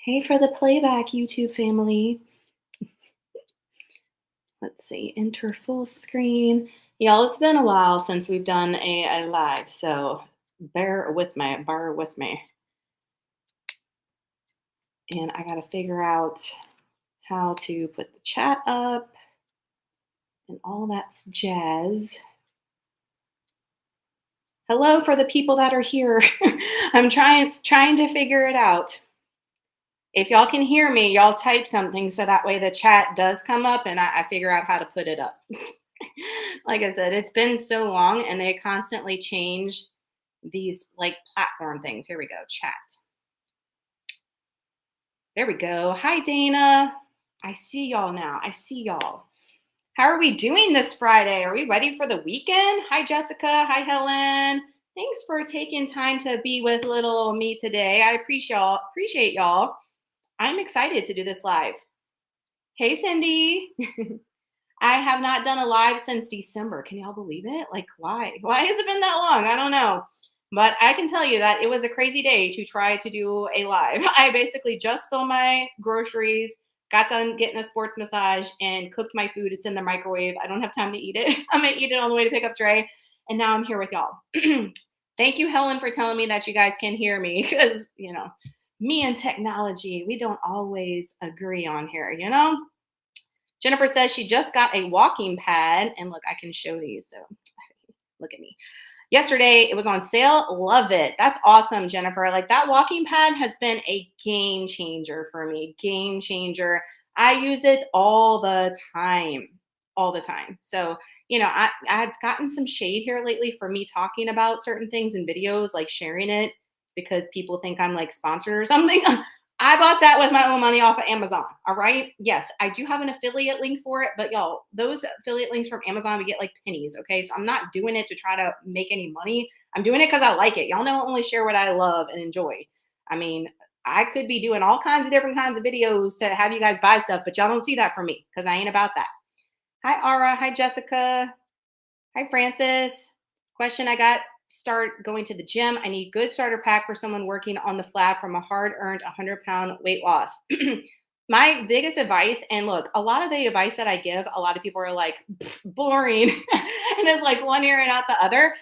Hey, for the playback, YouTube family. Let's see, enter full screen. Y'all, it's been a while since we've done a live, so bear with me. And I got to figure out how to put the chat up and all that's jazz. Hello for the people that are here. I'm trying to figure it out. If y'all can hear me, y'all type something so that way the chat does come up and I figure out how to put it up. Like I said, it's been so long and they constantly change these like platform things. Here we go, chat. There we go. Hi, Dana. I see y'all now. I see y'all. How are we doing this Friday? Are we ready for the weekend? Hi, Jessica. Hi, Helen. Thanks for taking time to be with little me today. I appreciate y'all. I'm excited to do this live. Hey, Cindy. I have not done a live since December. Can y'all believe it? Like, why? Why has it been that long? I don't know. But I can tell you that it was a crazy day to try to do a live. I basically just filmed my groceries, got done getting a sports massage, and cooked my food. It's in the microwave. I don't have time to eat it. I'm going to eat it on the way to pick up Trey. And now I'm here with y'all. Thank you, Helen, for telling me that you guys can hear me because, me and technology, we don't always agree on here. Jennifer says she just got a walking pad. And look, I can show these. So look at me. Yesterday, it was on sale. Love it. That's awesome, Jennifer. Like that walking pad has been a game changer for me. Game changer. I use it all the time. All the time. So, I've gotten some shade here lately for me talking about certain things in videos, like sharing it because people think I'm like sponsored or something. I bought that with my own money off of Amazon. All right. Yes, I do have an affiliate link for it, but y'all, those affiliate links from Amazon, we get like pennies. Okay. So I'm not doing it to try to make any money. I'm doing it because I like it. Y'all know I only share what I love and enjoy. I mean, I could be doing all kinds of different kinds of videos to have you guys buy stuff, but y'all don't see that from me because I ain't about that. Hi, Ara. Hi, Jessica. Hi, Francis. Question I got: start going to the gym. I need good starter pack for someone working on the flat from a hard earned 100-pound weight loss. My biggest advice, and look, a lot of the advice that I give, a lot of people are like, boring. And it's like one ear and out the other.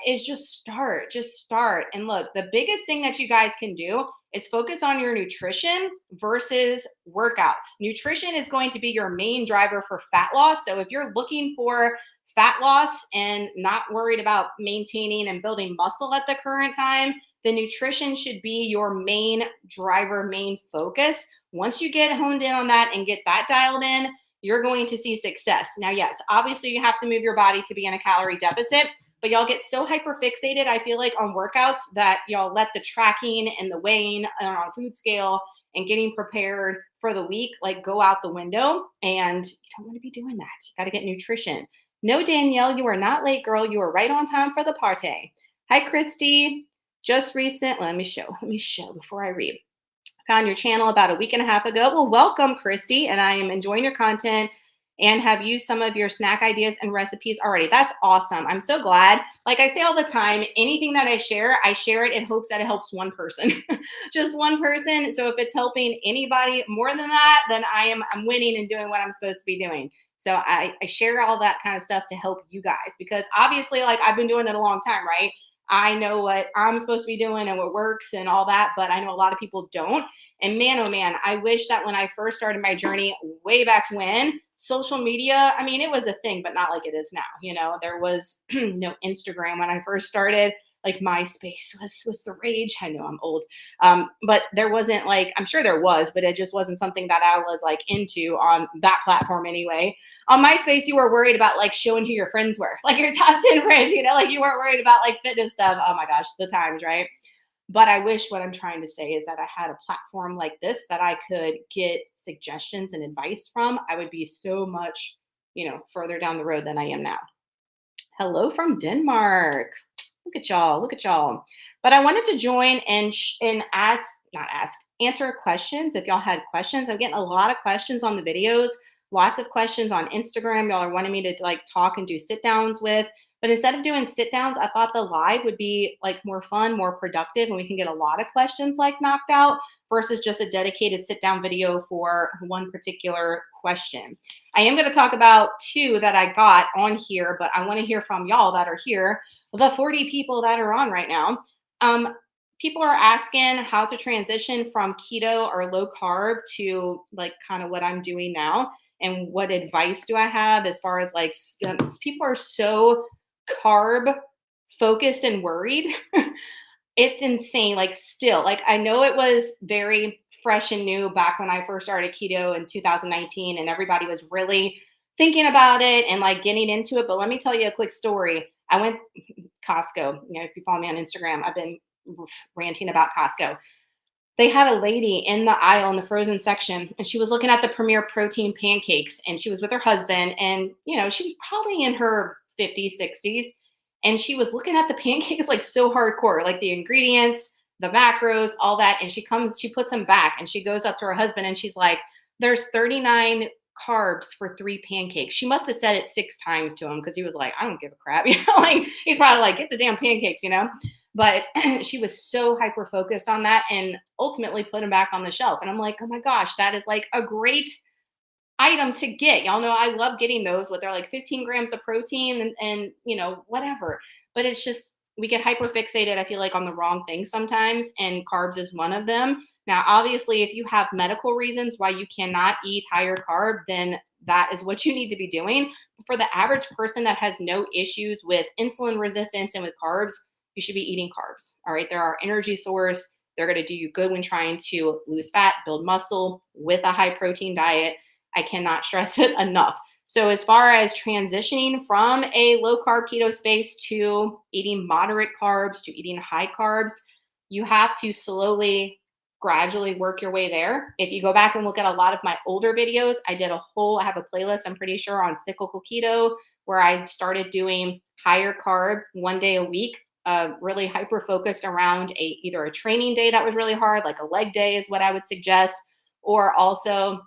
Is just start. Just start. And look, the biggest thing that you guys can do is focus on your nutrition versus workouts. Nutrition is going to be your main driver for fat loss. So if you're looking for fat loss and not worried about maintaining and building muscle at the current time, the nutrition should be your main driver, main focus. Once you get honed in on that and get that dialed in, you're going to see success. Now, yes, obviously you have to move your body to be in a calorie deficit, but y'all get so hyper fixated, I feel like, on workouts that y'all let the tracking and the weighing on a food scale and getting prepared for the week like go out the window. And you don't want to be doing that. You got to get nutrition. No, Danielle, you are not late, girl. You are right on time for the party. Hi, Christy. Just recent. Let me show before I read. Found your channel about a week and a half ago. Well, welcome, Christy. And I am enjoying your content and have used some of your snack ideas and recipes already. That's awesome. I'm so glad. Like I say all the time, anything that I share it in hopes that it helps one person, just one person. So if it's helping anybody more than that, then I'm winning and doing what I'm supposed to be doing. So I share all that kind of stuff to help you guys because obviously, like I've been doing it a long time, right? I know what I'm supposed to be doing and what works and all that, but I know a lot of people don't. And man, oh man, I wish that when I first started my journey way back when, social media, I mean, it was a thing, but not like it is now. There was no Instagram when I first started. Like MySpace was the rage. I know I'm old. But there wasn't like, I'm sure there was, but it just wasn't something that I was like into on that platform anyway. On MySpace, you were worried about like showing who your friends were, like your top 10 friends, like you weren't worried about like fitness stuff. Oh my gosh, the times, right? But I wish what I'm trying to say is that I had a platform like this that I could get suggestions and advice from. I would be so much, further down the road than I am now. Hello from Denmark. Look at y'all. Look at y'all. But I wanted to join and answer questions. If y'all had questions, I'm getting a lot of questions on the videos, lots of questions on Instagram. Y'all are wanting me to like talk and do sit downs with. But instead of doing sit downs, I thought the live would be like more fun, more productive, and we can get a lot of questions like knocked out versus just a dedicated sit down video for one particular question. I am going to talk about two that I got on here, but I want to hear from y'all that are here, the 40 people that are on right now. Um, People are asking how to transition from keto or low carb to like kind of what I'm doing now. And what advice do I have as far as like people are so carb focused and worried. It's insane. Like, still, like, I know it was very fresh and new back when I first started keto in 2019, and everybody was really thinking about it and like getting into it. But let me tell you a quick story. I went Costco. You know, if you follow me on Instagram, I've been ranting about Costco. They had a lady in the aisle in the frozen section, and she was looking at the Premier Protein pancakes, and she was with her husband, and you know, she was probably in her 50s, 60s, and she was looking at the pancakes like so hardcore, like the ingredients, the macros, all that. And she puts them back, and she goes up to her husband, and she's like, "There's 39 carbs for 3 pancakes." She must have said it 6 times to him because he was like, "I don't give a crap," you know, like he's probably like, "Get the damn pancakes," you know. But she was so hyper focused on that and ultimately put them back on the shelf. And I'm like, oh my gosh, that is like a great item to get. Y'all know I love getting those with their like 15 grams of protein and you know, whatever. But it's just, we get hyper fixated, I feel like, on the wrong thing sometimes. And carbs is one of them. Now, obviously, if you have medical reasons why you cannot eat higher carb, then that is what you need to be doing. For the average person that has no issues with insulin resistance and with carbs, you should be eating carbs. All right. They're our energy source. They're going to do you good when trying to lose fat, build muscle with a high protein diet. I cannot stress it enough. So, as far as transitioning from a low carb keto space to eating moderate carbs to eating high carbs, you have to slowly, gradually work your way there. If you go back and look at a lot of my older videos, I have a playlist, I'm pretty sure, on cyclical keto, where I started doing higher carb one day a week, really hyper focused around either a training day that was really hard, like a leg day is what I would suggest, or also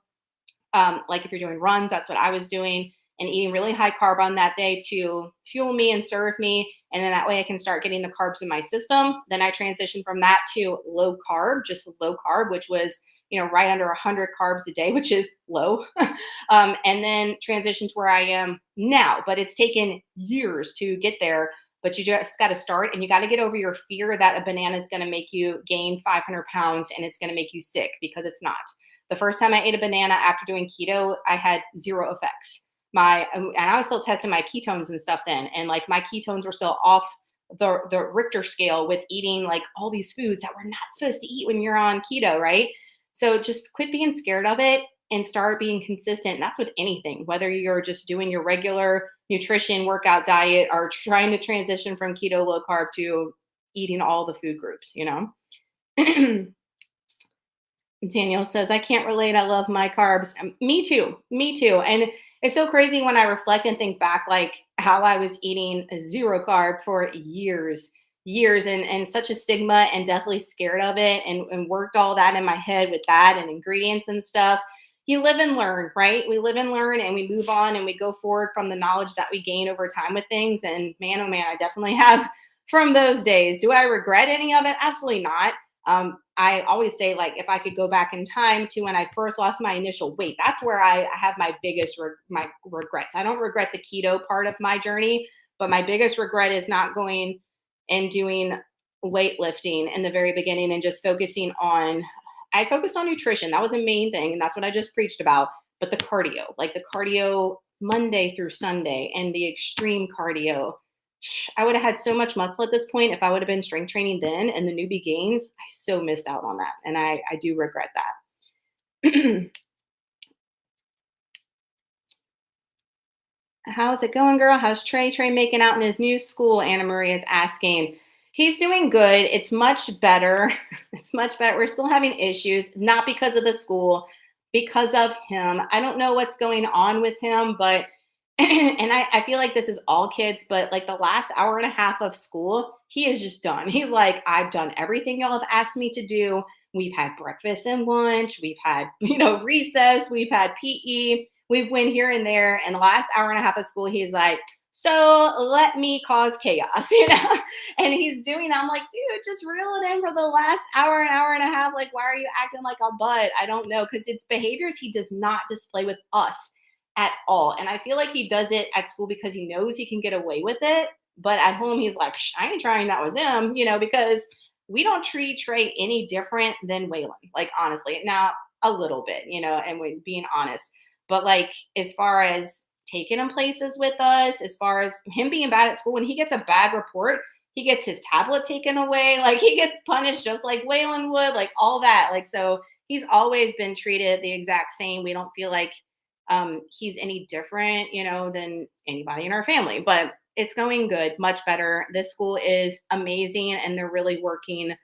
like if you're doing runs, that's what I was doing, and eating really high carb on that day to fuel me and serve me. And then that way I can start getting the carbs in my system. Then I transitioned from that to low carb, just low carb, which was, you know, right under 100 carbs a day, which is low. And then transitioned to where I am now. But it's taken years to get there. But you just got to start, and you got to get over your fear that a banana is going to make you gain 500 pounds and it's going to make you sick, because it's not. The first time I ate a banana after doing keto, I had zero effects. And I was still testing my ketones and stuff then. And like my ketones were still off the Richter scale with eating like all these foods that we're not supposed to eat when you're on keto, right? So just quit being scared of it and start being consistent. And that's with anything, whether you're just doing your regular nutrition workout diet or trying to transition from keto low carb to eating all the food groups, you know? Daniel says, I can't relate. I love my carbs. Me too. Me too. And it's so crazy when I reflect and think back, like how I was eating a zero carb for years, and such a stigma, and deathly scared of it, and worked all that in my head with that and ingredients and stuff. You live and learn, right? We live and learn, and we move on, and we go forward from the knowledge that we gain over time with things. And man, oh man, I definitely have from those days. Do I regret any of it? Absolutely not. I always say, like, if I could go back in time to when I first lost my initial weight, that's where I have my biggest my regrets. I don't regret the keto part of my journey, but my biggest regret is not going and doing weightlifting in the very beginning and just I focused on nutrition. That was a main thing, and that's what I just preached about. But the cardio, like the cardio Monday through Sunday, and the extreme cardio, I would have had so much muscle at this point if I would have been strength training then, and the newbie gains. I so missed out on that. And I do regret that. How's it going, girl? How's Trey making out in his new school? Anna Marie is asking. He's doing good. It's much better. It's much better. We're still having issues, not because of the school, because of him. I don't know what's going on with him, but and I feel like this is all kids, but like the last hour and a half of school, he is just done. He's like, I've done everything y'all have asked me to do. We've had breakfast and lunch. We've had, recess. We've had PE. We've went here and there. And the last hour and a half of school, he's like, So let me cause chaos, you know? And he's doing that. I'm like, dude, just reel it in for the last hour, an hour and a half. Like, why are you acting like a butt? I don't know. Because it's behaviors he does not display with us at all. And I feel like he does it at school because he knows he can get away with it. But at home, he's like, I ain't trying that with them, you know, because we don't treat Trey any different than Waylon, like, honestly. Now, a little bit, you know, and we're being honest. But like, as far as taking him places with us, as far as him being bad at school, when he gets a bad report, he gets his tablet taken away. Like, he gets punished just like Waylon would, like all that. Like, so he's always been treated the exact same. We don't feel like he's any different, you know, than anybody in our family. But it's going good, much better. This school is amazing, and they're really working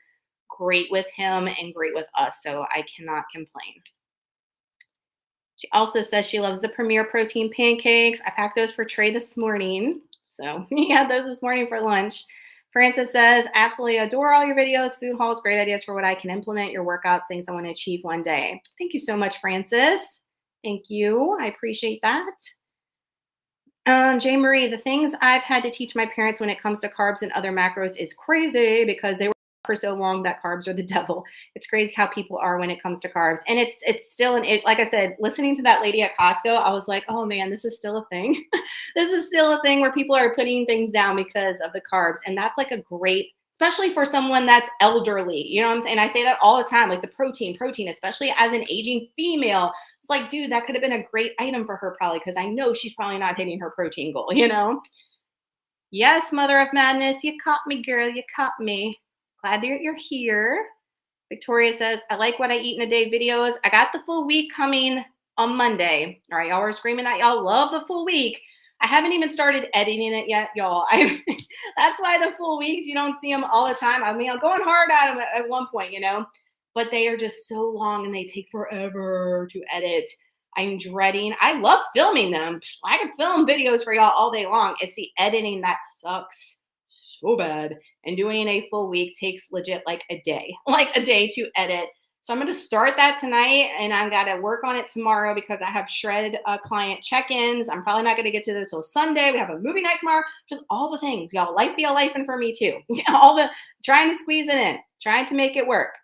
great with him and great with us. So I cannot complain. She also says she loves the Premier Protein pancakes. I packed those for Trey this morning. So he had those this morning for lunch. Francis says, absolutely adore all your videos, food hauls, great ideas for what I can implement, your workouts, things I want to achieve one day. Thank you so much, Francis. Thank you. I appreciate that. Jane Marie, the things I've had to teach my parents when it comes to carbs and other macros is crazy because they were for so long that carbs are the devil. It's crazy how people are when it comes to carbs. And it's still like I said, listening to that lady at Costco, I was like, oh man, this is still a thing. This is still a thing where people are putting things down because of the carbs. And that's like a great, especially for someone that's elderly. You know what I'm saying? I say that all the time, like the protein, especially as an aging female. It's like, dude, that could have been a great item for her probably, because I know she's probably not hitting her protein goal, you know? Yes, Mother of Madness, you caught me, girl. You caught me. Glad that you're here. Victoria says, I like what I eat in a day videos. I got the full week coming on Monday. All right, y'all were screaming that y'all love the full week. I haven't even started editing it yet, y'all. That's why the full weeks, you don't see them all the time. I mean, I'm going hard at them at one point, you know, but they are just so long and they take forever to edit. I'm dreading. I love filming them. I can film videos for y'all all day long. It's the editing that sucks so bad. And doing a full week takes legit like a day, to edit. So I'm going to start that tonight, and I've got to work on it tomorrow because I have shredded client check-ins. I'm probably not going to get to those till Sunday. We have a movie night tomorrow. Just all the things, y'all. Life be a life, and for me too. All the trying to squeeze it in, trying to make it work.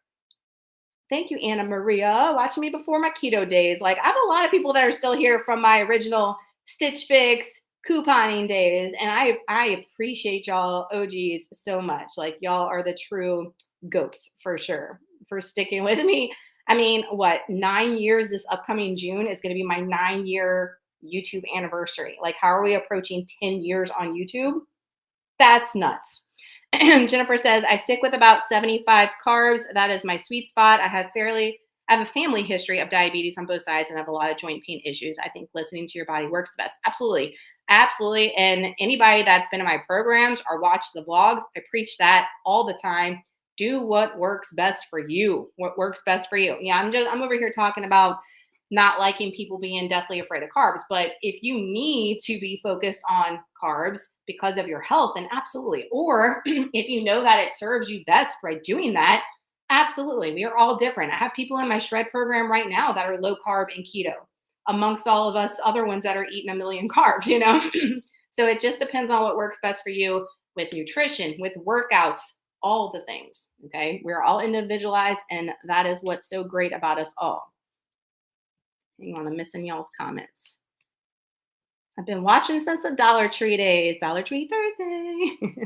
Thank you, Anna Maria, watching me before my keto days. Like, I have a lot of people that are still here from my original Stitch Fix couponing days, and I appreciate y'all OGs so much. Like, y'all are the true goats for sure for sticking with me. I mean, what, 9 years this upcoming June is going to be my 9-year YouTube anniversary. Like, how are we approaching 10 years on YouTube? That's nuts. Jennifer says, I stick with about 75 carbs. That is my sweet spot. I have a family history of diabetes on both sides and have a lot of joint pain issues. I think listening to your body works best. Absolutely. Absolutely. And anybody that's been in my programs or watched the vlogs, I preach that all the time. Do what works best for you. What works best for you. Yeah, I'm over here talking about not liking people being deathly afraid of carbs. But if you need to be focused on carbs because of your health, then absolutely. Or if you know that it serves you best by doing that, absolutely. We are all different. I have people in my shred program right now that are low carb and keto, amongst all of us other ones that are eating a million carbs, you know? So it just depends on what works best for you with nutrition, with workouts, all the things. Okay. We're all individualized, and that is what's so great about us all. Hang on, I'm missing y'all's comments. I've been watching since the Dollar Tree days, Dollar Tree Thursday.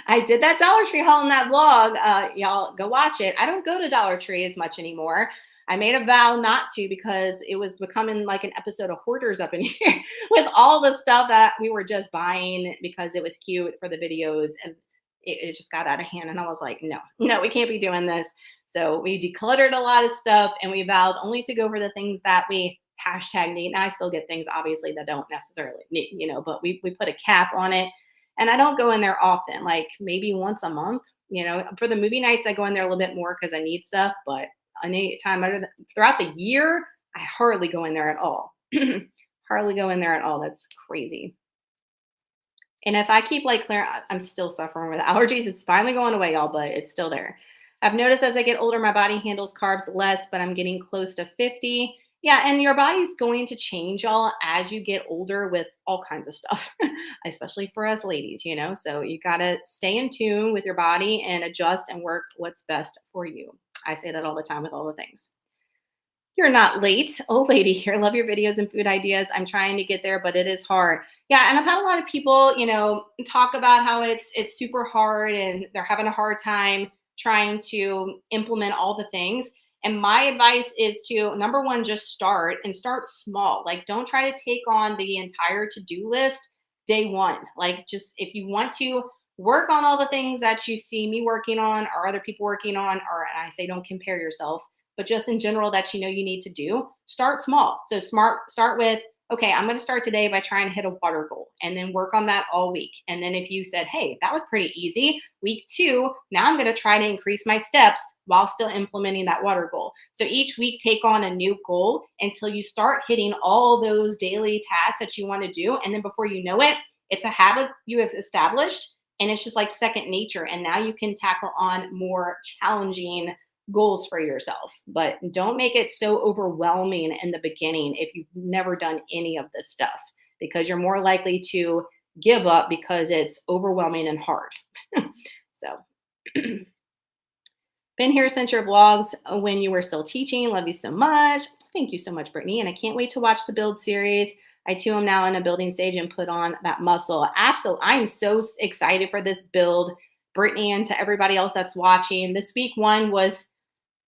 I did that Dollar Tree haul in that vlog. Y'all go watch it. I don't go to Dollar Tree as much anymore. I made a vow not to because it was becoming like an episode of Hoarders up in here with all the stuff that we were just buying because it was cute for the videos, and it just got out of hand. And I was like, no, we can't be doing this. So we decluttered a lot of stuff, and we vowed only to go for the things that we #need. Now I still get things obviously that don't necessarily need, you know, but we put a cap on it. And I don't go in there often, like maybe once a month, you know. For the movie nights, I go in there a little bit more because I need stuff, but any time throughout the year, I hardly go in there at all. Hardly go in there at all. That's crazy. And if I keep like clearing, I'm still suffering with allergies. It's finally going away, y'all, but it's still there. I've noticed as I get older, my body handles carbs less, but I'm getting close to 50 Yeah, and your body's going to change, y'all, as you get older with all kinds of stuff, especially for us ladies, you know? So you got to stay in tune with your body and adjust and work what's best for you. I say that all the time with all the things. You're not late. Old lady here. Love your videos and food ideas. I'm trying to get there, but it is hard. Yeah, and I've had a lot of people, talk about how it's super hard and they're having a hard time trying to implement all the things. And my advice is to number one, just start and start small. Like, don't try to take on the entire to-do list day one. Like, just if you want to work on all the things that you see me working on or other people working on, or I say don't compare yourself, but just in general that you know you need to do, start small. So start with, okay, I'm going to start today by trying to hit a water goal and then work on that all week. And then if you said, hey, that was pretty easy, week 2, now I'm going to try to increase my steps while still implementing that water goal. So each week take on a new goal until you start hitting all those daily tasks that you want to do. And then before you know it, it's a habit you have established and it's just like second nature. And now you can tackle on more challenging goals for yourself, but don't make it so overwhelming in the beginning if you've never done any of this stuff, because you're more likely to give up because it's overwhelming and hard. So, been here since your vlogs when you were still teaching. Love you so much. Thank you so much, Brittany. And I can't wait to watch the build series. I too am now in a building stage and put on that muscle. Absolutely. I am so excited for this build, Brittany, and to everybody else that's watching. This week one was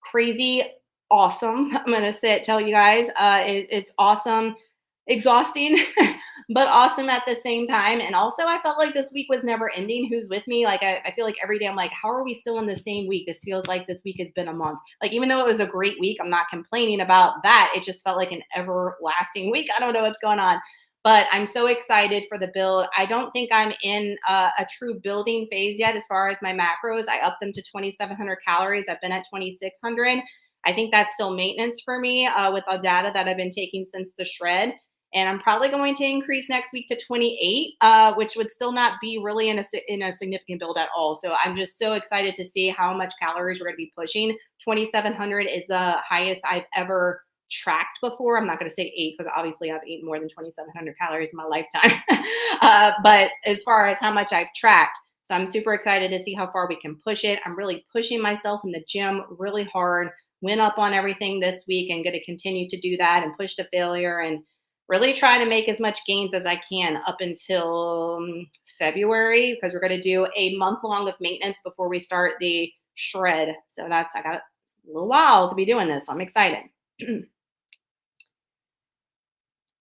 crazy awesome. I'm gonna tell you guys, it's awesome, exhausting, but awesome at the same time. And also, I felt like this week was never ending. Who's with me? Like, I feel like every day I'm like, how are we still in the same week? This feels like this week has been a month. Like, even though it was a great week, I'm not complaining about that. It just felt like an everlasting week. I don't know what's going on. But I'm so excited for the build. I don't think I'm in a true building phase yet as far as my macros. I upped them to 2,700 calories. I've been at 2,600. I think that's still maintenance for me with the data that I've been taking since the shred. And I'm probably going to increase next week to 28, which would still not be really in a significant build at all. So I'm just so excited to see how much calories we're going to be pushing. 2,700 is the highest I've ever tracked before. I'm not going to say 8 because obviously I've eaten more than 2,700 calories in my lifetime. But as far as how much I've tracked, so I'm super excited to see how far we can push it. I'm really pushing myself in the gym really hard. Went up on everything this week and going to continue to do that and push to failure and really try to make as much gains as I can up until February, because we're going to do a month long of maintenance before we start the shred. So I got a little while to be doing this. So I'm excited.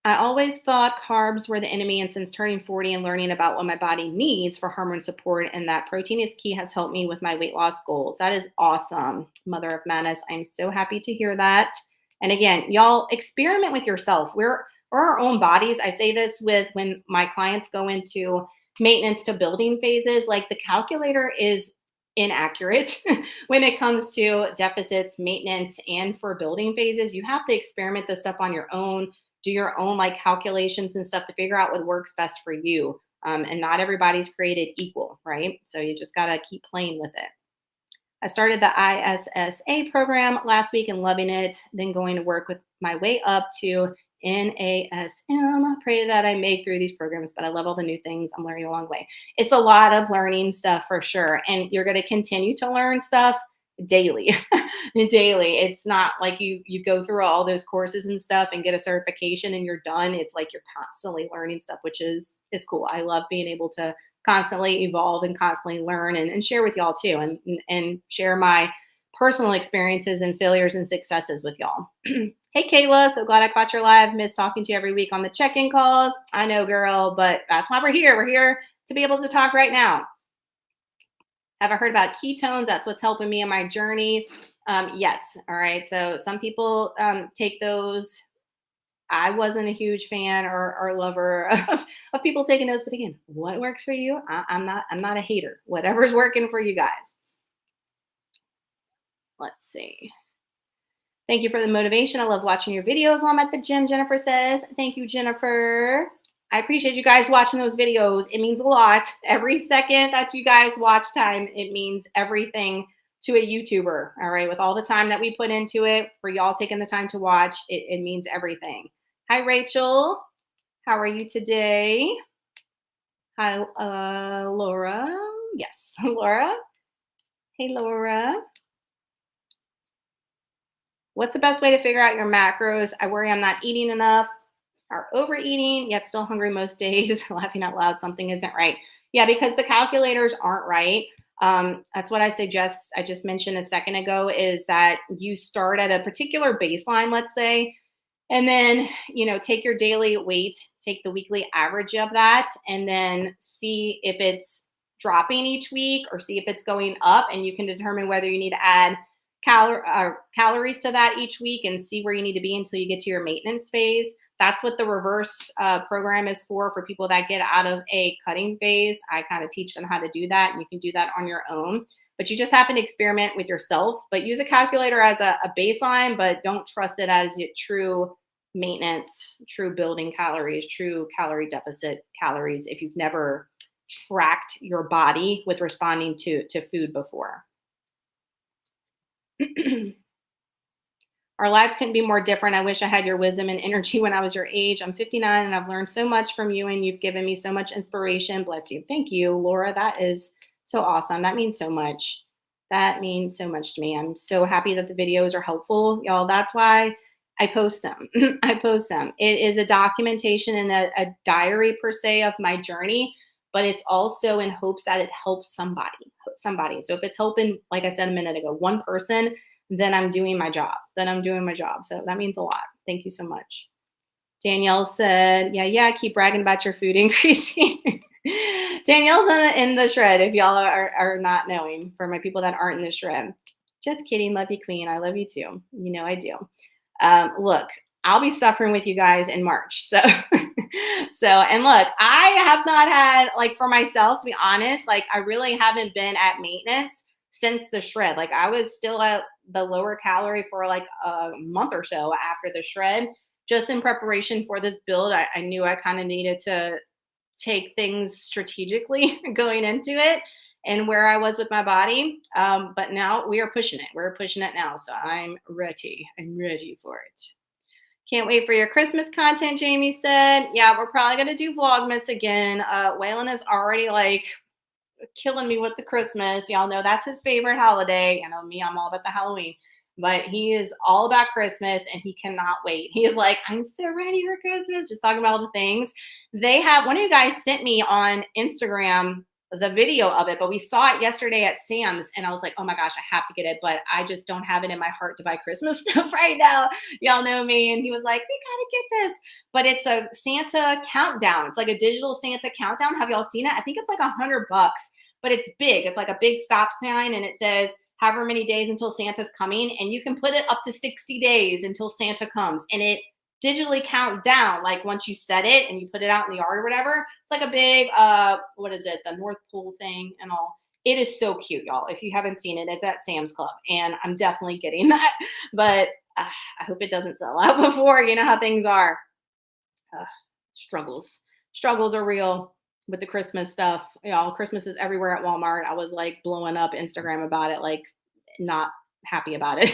I always thought carbs were the enemy, and since turning 40 and learning about what my body needs for hormone support and that protein is key has helped me with my weight loss goals. That is awesome, Mother of Madness. I'm so happy to hear that. And again, y'all, experiment with yourself. We're our own bodies. I say this with when my clients go into maintenance to building phases, like the calculator is inaccurate when it comes to deficits, maintenance, and for building phases. You have to experiment this stuff on your own, do your own like calculations and stuff to figure out what works best for you. And not everybody's created equal, right? So you just got to keep playing with it. I started the ISSA program last week and loving it, then going to work with my way up to NASM. Pray that I make through these programs, but I love all the new things I'm learning along the way. It's a lot of learning stuff for sure. And you're going to continue to learn stuff daily. Daily. It's not like you go through all those courses and stuff and get a certification and you're done. It's like you're constantly learning stuff, which is cool. I love being able to constantly evolve and constantly learn and share with y'all too, and share my personal experiences and failures and successes with y'all. Hey, Kayla, so glad I caught your live. Miss talking to you every week on the check-in calls. I know, girl, but that's why we're here. We're here to be able to talk right now. Have I heard about ketones? That's what's helping me in my journey. Yes. All right. So some people take those. I wasn't a huge fan or lover of people taking those, but again, what works for you? I'm not a hater. Whatever's working for you guys. Let's see. Thank you for the motivation. I love watching your videos while I'm at the gym, Jennifer says. Thank you, Jennifer. I appreciate you guys watching those videos. It means a lot. Every second that you guys watch time, it means everything to a YouTuber. All right. With all the time that we put into it, for y'all taking the time to watch, it means everything. Hi, Rachel. How are you today? Hi, Laura. Yes, Laura. Hey, Laura. What's the best way to figure out your macros? I worry I'm not eating enough or overeating, yet still hungry most days. Laughing out loud, something isn't right. Yeah, because the calculators aren't right. That's what I suggest. I just mentioned a second ago is that you start at a particular baseline, let's say, and then, take your daily weight, take the weekly average of that, and then see if it's dropping each week or see if it's going up. And you can determine whether you need to add calories to that each week and see where you need to be until you get to your maintenance phase. That's what the reverse program is for people that get out of a cutting phase. I kind of teach them how to do that, and you can do that on your own. But you just have to experiment with yourself. But use a calculator as a baseline, but don't trust it as your true maintenance, true building calories, true calorie deficit calories if you've never tracked your body with responding to food before. Our lives couldn't be more different. I wish I had your wisdom and energy when I was your age. I'm 59 and I've learned so much from you, and you've given me so much inspiration. Bless you. Thank you, Laura. That is so awesome. That means so much. That means so much to me. I'm so happy that the videos are helpful, y'all. That's why I post them. I post them. It is a documentation and a diary per se of my journey, but it's also in hopes that it helps somebody. So if it's helping, like I said a minute ago, one person, then I'm doing my job. So that means a lot. Thank you so much. Danielle said, yeah, keep bragging about your food increasing. Danielle's in the shred, if y'all are not knowing, for my people that aren't in the shred. Just kidding. Love you, Queen. I love you too. You know I do. Look, I'll be suffering with you guys in March. So, and look, I have not had, like, for myself, to be honest, like, I really haven't been at maintenance since the shred. Like, I was still at the lower calorie for like a month or so after the shred, just in preparation for this build. I knew I kind of needed to take things strategically going into it and where I was with my body. But now we are pushing it. We're pushing it now. So I'm ready. I'm ready for it. Can't wait for your Christmas content, Jamie said. Yeah, we're probably going to do Vlogmas again. Waylon is already like killing me with the Christmas. Y'all know that's his favorite holiday. I know me, I'm all about the Halloween. But he is all about Christmas and he cannot wait. He is like, I'm so ready for Christmas. Just talking about all the things. They have, one of you guys sent me on Instagram the video of it, but we saw it yesterday at Sam's and I was like, oh my gosh, I have to get it. But I just don't have it in my heart to buy Christmas stuff right now. Y'all know me. And he was like, we got to get this. But it's a Santa countdown. It's like a digital Santa countdown. Have y'all seen it? I think it's like $100, but it's big. It's like a big stop sign and it says, however many days until Santa's coming, and you can put it up to 60 days until Santa comes, and it digitally count down. Like once you set it and you put it out in the yard or whatever, it's like a big, what is it? The North Pole thing and all. It is so cute, y'all. If you haven't seen it, it's at Sam's Club, and I'm definitely getting that, but I hope it doesn't sell out before. You know how things are. Struggles are real with the Christmas stuff. Christmas is everywhere at Walmart. I was like blowing up Instagram about it, like not happy about it.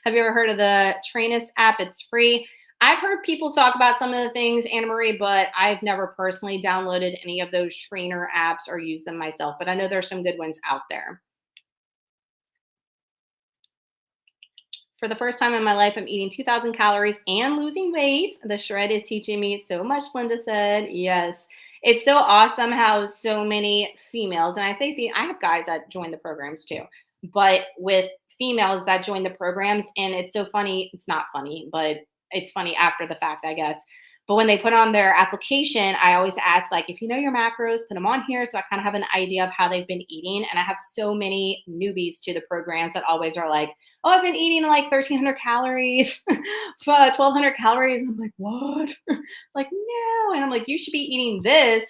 Have you ever heard of the Trainus app? It's free. I've heard people talk about some of the things, Anna Marie, but I've never personally downloaded any of those trainer apps or used them myself, but I know there's some good ones out there. For the first time in my life, I'm eating 2,000 calories and losing weight. The shred is teaching me so much, Linda said. Yes. It's so awesome how so many females, and I say I have guys that join the programs too, but with females that join the programs, and it's so funny. It's not funny, but it's funny after the fact, I guess. But when they put on their application, I always ask, like, if you know your macros, put them on here so I kind of have an idea of how they've been eating. And I have so many newbies to the programs that always are like, oh, I've been eating like 1,300 calories, 1,200 calories. And I'm like, what? Like, no. And I'm like, you should be eating this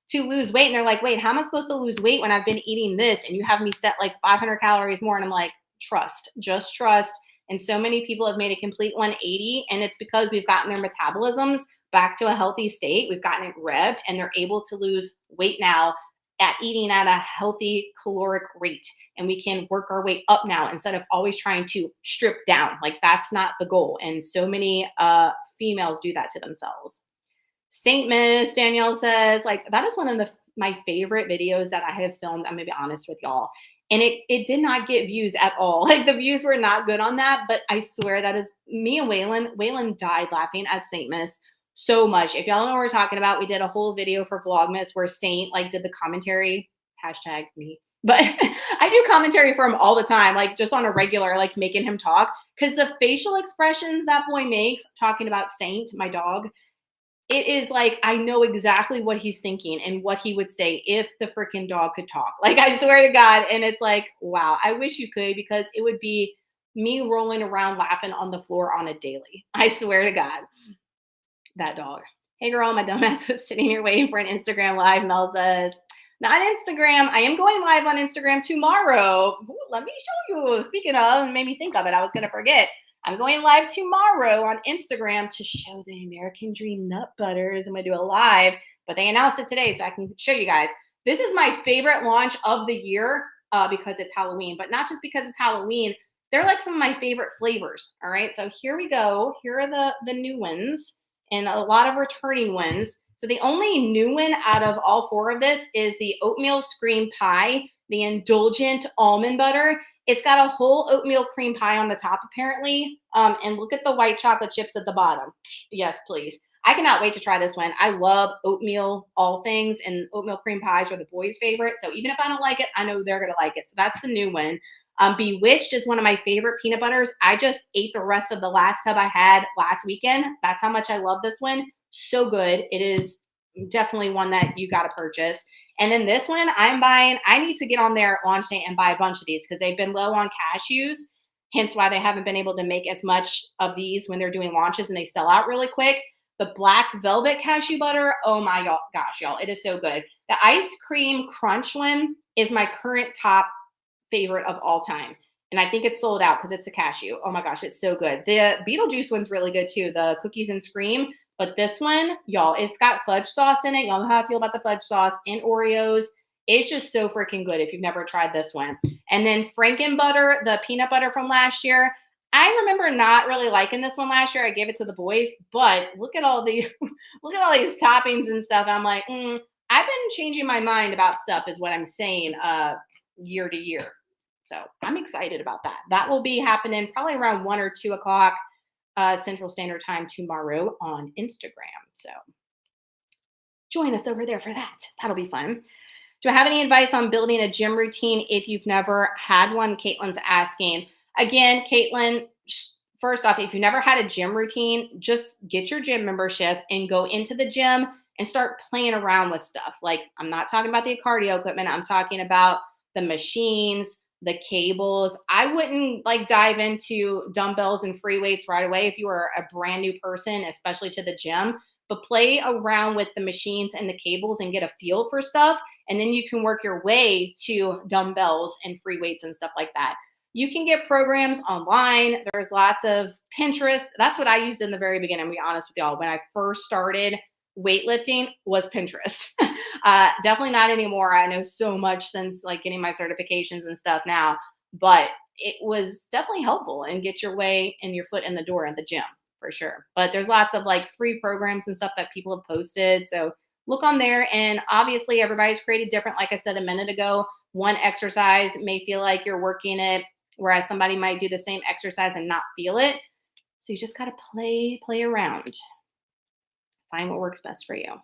to lose weight. And they're like, wait, how am I supposed to lose weight when I've been eating this? And you have me set like 500 calories more. And I'm like, trust, just trust. And so many people have made a complete 180. And it's because we've gotten their metabolisms back to a healthy state. We've gotten it revved and they're able to lose weight now at eating at a healthy caloric rate. and we can work our way up now instead of always trying to strip down. Like that's not the goal. And so many females do that to themselves. Saint Miss Danielle says, like, that is one of my favorite videos that I have filmed. I'm gonna be honest with y'all. And it did not get views at all. Like the views were not good on that, but I swear that is me and Waylon. Waylon died laughing at Saint Miss so much. If y'all know what we're talking about, we did a whole video for Vlogmas where Saint like did the commentary, hashtag me. But I do commentary for him all the time, like just on a regular, like making him talk. Because the facial expressions that boy makes talking about Saint, my dog, it is like I know exactly what he's thinking and what he would say if the freaking dog could talk. Like I swear to God. And it's like, wow, I wish you could because it would be me rolling around laughing on the floor on a daily. I swear to God. That dog. Hey girl, my dumbass was sitting here waiting for an Instagram live. Mel says, not Instagram. I am going live on Instagram tomorrow. Ooh, let me show you. Speaking of, it made me think of it. I was going to forget. I'm going live tomorrow on Instagram to show the American Dream nut butters. I'm going to do a live, but they announced it today so I can show you guys. This is my favorite launch of the year because it's Halloween, but not just because it's Halloween. They're like some of my favorite flavors. All right, so here we go. Here are the new ones and a lot of returning ones. So the only new one out of all four of this is the oatmeal scream pie, the indulgent almond butter. It's got a whole oatmeal cream pie on the top, apparently. And look at the white chocolate chips at the bottom. Yes, please. I cannot wait to try this one. I love oatmeal, all things, and oatmeal cream pies are the boys' favorite. So even if I don't like it, I know they're going to like it. So that's the new one. Bewitched is one of my favorite peanut butters. I just ate the rest of the last tub I had last weekend. That's how much I love this one. So good. It is definitely one that you got to purchase. And then this one I'm buying, I need to get on their launch date and buy a bunch of these because they've been low on cashews, hence why they haven't been able to make as much of these when they're doing launches and they sell out really quick. The black velvet cashew butter, oh my gosh, y'all, it is so good. The ice cream crunch one is my current top favorite of all time. And I think it's sold out because it's a cashew. Oh my gosh, it's so good. The Beetlejuice one's really good too, the cookies and scream. But this one, y'all, it's got fudge sauce in it. Y'all know how I feel about the fudge sauce and Oreos. It's just so freaking good if you've never tried this one. And then Franken butter, the peanut butter from last year. I remember not really liking this one last year. I gave it to the boys, but look at all the look at all these toppings and stuff. I'm like, I've been changing my mind about stuff, is what I'm saying, year to year. So I'm excited about that. That will be happening probably around 1 or 2 o'clock. Central Standard Time tomorrow on Instagram. So join us over there for that. That'll be fun. Do I have any advice on building a gym routine if you've never had one? Caitlin's asking. Again, Caitlin, first off, if you've never had a gym routine, just get your gym membership and go into the gym and start playing around with stuff. Like, I'm not talking about the cardio equipment. I'm talking about the machines, the cables. I wouldn't like dive into dumbbells and free weights right away if you are a brand new person, especially to the gym, but play around with the machines and the cables and get a feel for stuff. And then you can work your way to dumbbells and free weights and stuff like that. You can get programs online. There's lots of Pinterest. That's what I used in the very beginning. I'll be honest with y'all. When I first started weightlifting was Pinterest. Definitely not anymore. I know so much since like getting my certifications and stuff now, but it was definitely helpful and get your way and your foot in the door at the gym for sure. But there's lots of like free programs and stuff that people have posted. So look on there, and obviously everybody's created different. Like I said a minute ago, one exercise may feel like you're working it, whereas somebody might do the same exercise and not feel it. So you just got to play around. Find what works best for you.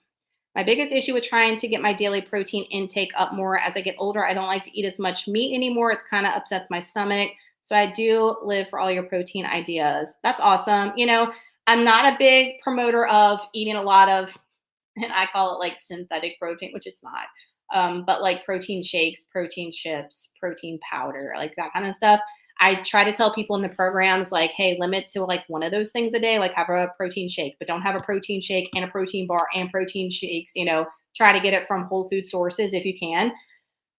My biggest issue with trying to get my daily protein intake up more as I get older, I don't like to eat as much meat anymore. It's kind of upsets my stomach. So I do live for all your protein ideas. That's awesome. You know, I'm not a big promoter of eating a lot of, and I call it like synthetic protein, which is not, but like protein shakes, protein chips, protein powder, like that kind of stuff. I try to tell people in the programs, like, hey, limit to like one of those things a day, like have a protein shake, but don't have a protein shake and a protein bar and protein shakes, you know, try to get it from whole food sources if you can.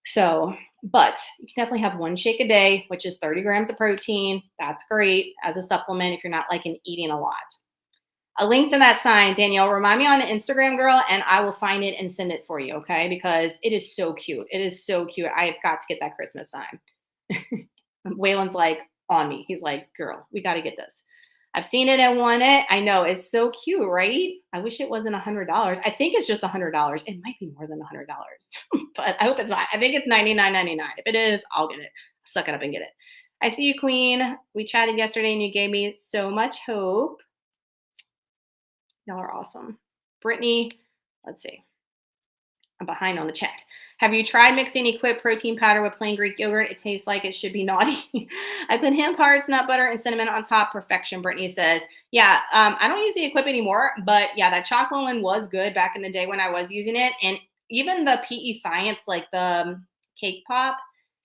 So, but you can definitely have one shake a day, which is 30 grams of protein. That's great as a supplement if you're not like eating a lot. A link to that sign, Danielle, remind me on Instagram, girl, and I will find it and send it for you, okay? Because it is so cute. It is so cute. I've got to get that Christmas sign. Waylon's like on me. He's like, girl, we got to get this. I've seen it and want it. I know it's so cute, right? I wish it wasn't $100. I think it's just $100. It might be more than $100, but I hope it's not. I think it's $99.99. If it is, I'll get it. Suck it up and get it. I see you, Queen. We chatted yesterday and you gave me so much hope. Y'all are awesome. Brittany, let's see. I'm behind on the chat. Have you tried mixing Equip protein powder with plain Greek yogurt? It tastes like it should be naughty. I put hemp hearts, nut butter, and cinnamon on top. Perfection, Brittany says. Yeah, I don't use the Equip anymore, but yeah, that chocolate one was good back in the day when I was using it. And even the PE Science, like the cake pop,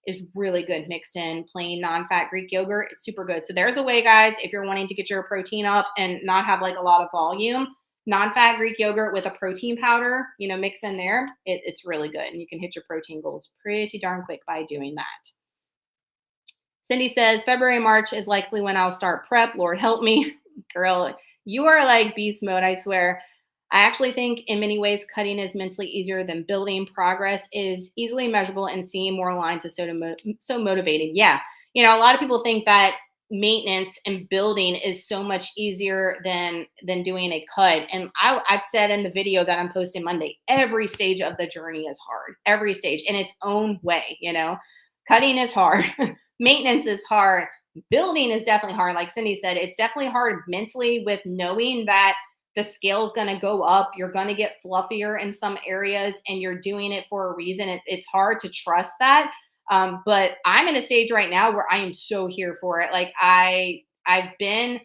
is really good mixed in plain non-fat Greek yogurt. It's super good. So there's a way, guys, if you're wanting to get your protein up and not have like a lot of volume, non-fat Greek yogurt with a protein powder, mix in there. It's really good. And you can hit your protein goals pretty darn quick by doing that. Cindy says, February, March is likely when I'll start prep. Lord help me. Girl, you are like beast mode, I swear. I actually think in many ways, cutting is mentally easier than building. Progress is easily measurable and seeing more lines is so motivating. Yeah. A lot of people think that maintenance and building is so much easier than doing a cut. And I've said in the video that I'm posting Monday, every stage of the journey is hard, every stage in its own way. Cutting is hard. Maintenance is hard. Building is definitely hard. Like Cindy said, it's definitely hard mentally with knowing that the scale is going to go up. You're going to get fluffier in some areas and you're doing it for a reason. It's hard to trust that. But I'm in a stage right now where I am so here for it. Like I did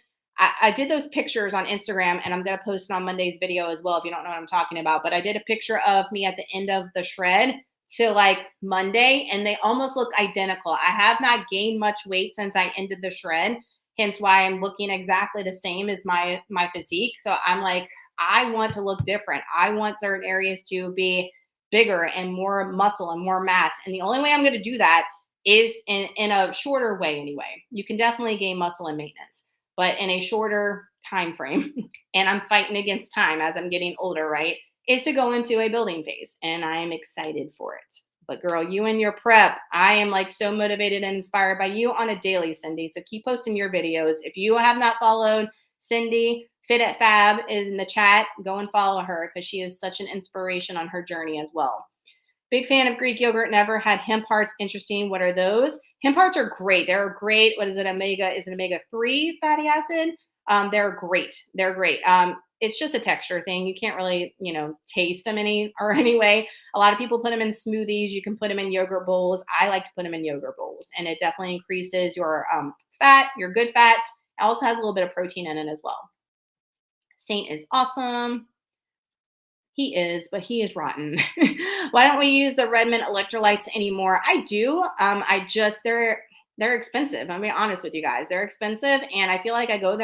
those pictures on Instagram and I'm going to post it on Monday's video as well if you don't know what I'm talking about. But I did a picture of me at the end of the shred to like Monday and they almost look identical. I have not gained much weight since I ended the shred. Hence why I'm looking exactly the same as my physique. So I'm like, I want to look different. I want certain areas to be bigger and more muscle and more mass. And the only way I'm going to do that is in a shorter way anyway. You can definitely gain muscle and maintenance, but in a shorter time frame. And I'm fighting against time as I'm getting older, right? Is to go into a building phase. And I am excited for it. But girl, you and your prep, I am like so motivated and inspired by you on a daily, Cindy. So keep posting your videos. If you have not followed Cindy, Fit at Fab is in the chat. Go and follow her because she is such an inspiration on her journey as well. Big fan of Greek yogurt. Never had hemp hearts. Interesting. What are those? Hemp hearts are great. They're great. What is it? Is it omega-3 fatty acid? They're great. They're great. It's just a texture thing. You can't really, taste them anyway. A lot of people put them in smoothies. You can put them in yogurt bowls. I like to put them in yogurt bowls, and it definitely increases your fat, your good fats. It also has a little bit of protein in it as well. Saint is awesome. He is, but he is rotten. Why don't we use the Redmond electrolytes anymore? I do. They're expensive. I'm being honest with you guys. They're expensive, and I feel like I go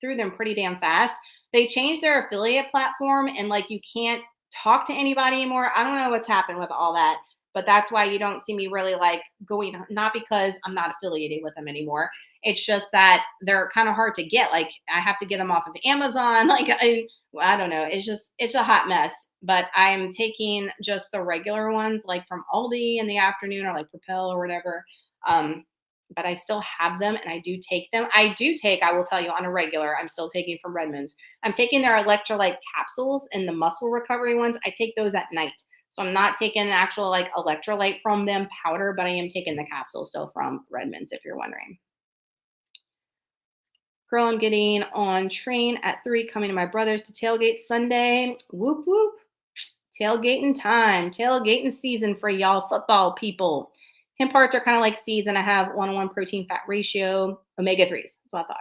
through them pretty damn fast. They changed their affiliate platform, and like you can't talk to anybody anymore. I don't know what's happened with all that, but that's why you don't see me really like going. Not because I'm not affiliated with them anymore. It's just that they're kind of hard to get. Like I have to get them off of Amazon. Like I don't know. It's a hot mess. But I'm taking just the regular ones, like from Aldi in the afternoon, or like Propel or whatever. But I still have them and I do take them. I will tell you on a regular, I'm still taking from Redmond's. I'm taking their electrolyte capsules and the muscle recovery ones. I take those at night. So I'm not taking the actual like electrolyte from them powder, but I am taking the capsule still from Redmond's, if you're wondering. Girl, I'm getting on train at 3, coming to my brother's to tailgate Sunday. Whoop, whoop. Tailgating time. Tailgating season for y'all football people. Hemp hearts are kind of like seeds, and I have 1-to-1 protein fat ratio, omega-3s. That's what I thought.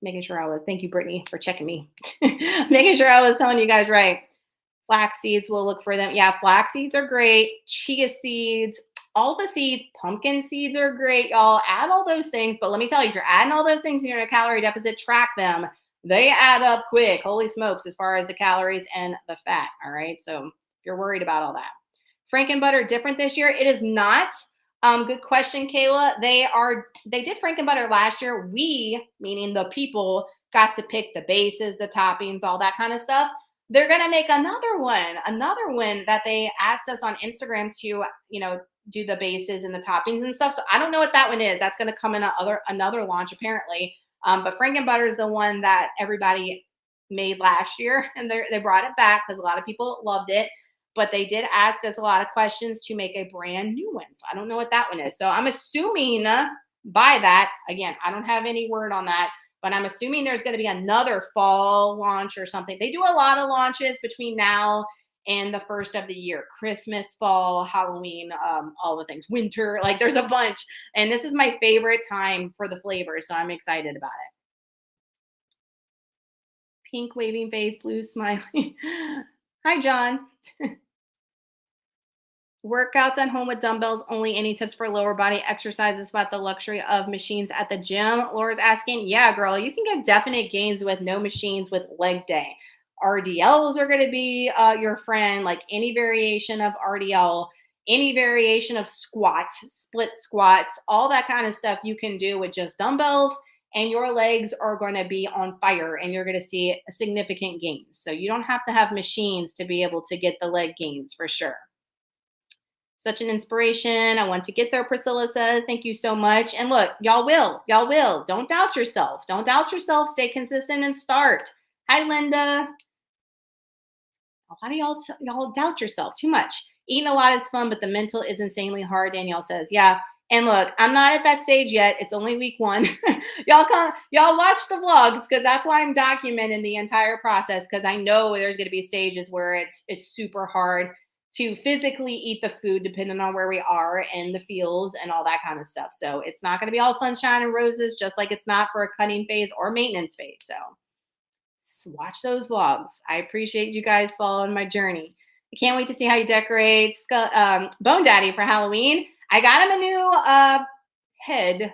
Making sure I was. Thank you, Brittany, for checking me. Making sure I was telling you guys right. Flax seeds, we'll look for them. Yeah, flax seeds are great. Chia seeds. All the seeds, pumpkin seeds are great, y'all. Add all those things. But let me tell you, if you're adding all those things and you're in a calorie deficit, track them. They add up quick. Holy smokes, as far as the calories and the fat. All right. So if you're worried about all that. Franken butter different this year? It is not. Good question, Kayla. They did Franken butter last year. We, meaning the people, got to pick the bases, the toppings, all that kind of stuff. They're going to make another one that they asked us on Instagram to, do the bases and the toppings and stuff. So I don't know what that one is. That's going to come in another launch apparently. But Frankenbutter is the one that everybody made last year, and they brought it back because a lot of people loved it. But they did ask us a lot of questions to make a brand new one. So I don't know what that one is. So I'm assuming by that, again, I don't have any word on that, but I'm assuming there's going to be another fall launch or something. They do a lot of launches between now and the first of the year: Christmas, fall, Halloween, all the things, winter. Like there's a bunch. And this is my favorite time for the flavors. So I'm excited about it. Pink waving face, blue smiling. Hi, John. Workouts at home with dumbbells only. Any tips for lower body exercises about the luxury of machines at the gym? Laura's asking. Yeah, girl, you can get definite gains with no machines with leg day. RDLs are going to be your friend, like any variation of RDL, any variation of squat, split squats, all that kind of stuff you can do with just dumbbells, and your legs are going to be on fire and you're going to see significant gains. So you don't have to have machines to be able to get the leg gains for sure. Such an inspiration. I want to get there, Priscilla says. Thank you so much. And look, y'all will. Y'all will. Don't doubt yourself. Don't doubt yourself. Stay consistent and start. Hi, Linda. A lot of y'all doubt yourself too much. Eating a lot is fun, but the mental is insanely hard, Danielle says. Yeah. And look, I'm not at that stage yet. It's only week 1. y'all watch the vlogs because that's why I'm documenting the entire process, because I know there's going to be stages where it's super hard to physically eat the food depending on where we are and the feels and all that kind of stuff. So it's not going to be all sunshine and roses, just like it's not for a cutting phase or maintenance phase. So watch those vlogs. I appreciate you guys following my journey. I can't wait to see how you decorate Bone Daddy for Halloween. I got him a new head.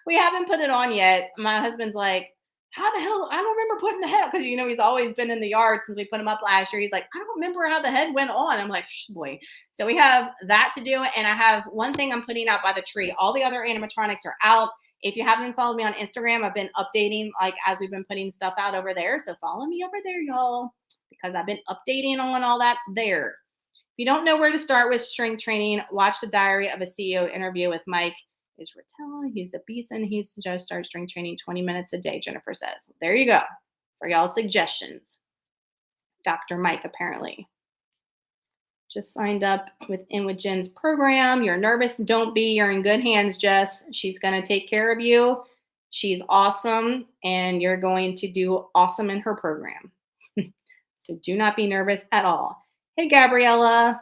We haven't put it on yet. My husband's like, how the hell? I don't remember putting the head, because he's always been in the yard since we put him up last year. He's like, I don't remember how the head went on. I'm like, boy. So we have that to do, and I have one thing I'm putting out by the tree. All the other animatronics are out. If you haven't followed me on Instagram, I've been updating as we've been putting stuff out over there. So follow me over there, y'all, because I've been updating on all that there. If you don't know where to start with strength training, watch the Diary of a CEO interview with Mike Israetel. He's a beast, and he's just started strength training 20 minutes a day, Jennifer says. There you go for y'all suggestions. Dr. Mike apparently just signed up with Jen's program. You're nervous? Don't be. You're in good hands, Jess. She's going to take care of you. She's awesome, and you're going to do awesome in her program. So do not be nervous at all. Hey, Gabriella.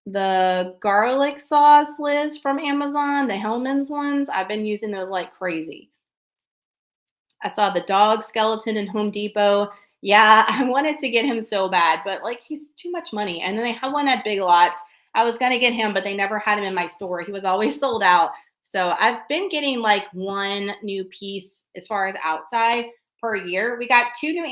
The garlic sauce, Liz, from Amazon, the Hellman's ones, I've been using those like crazy. I saw the dog skeleton in Home Depot. Yeah, I wanted to get him so bad, but he's too much money. And then they have one at Big Lots. I was going to get him, but they never had him in my store. He was always sold out. So I've been getting one new piece as far as outside per year. We got 2 new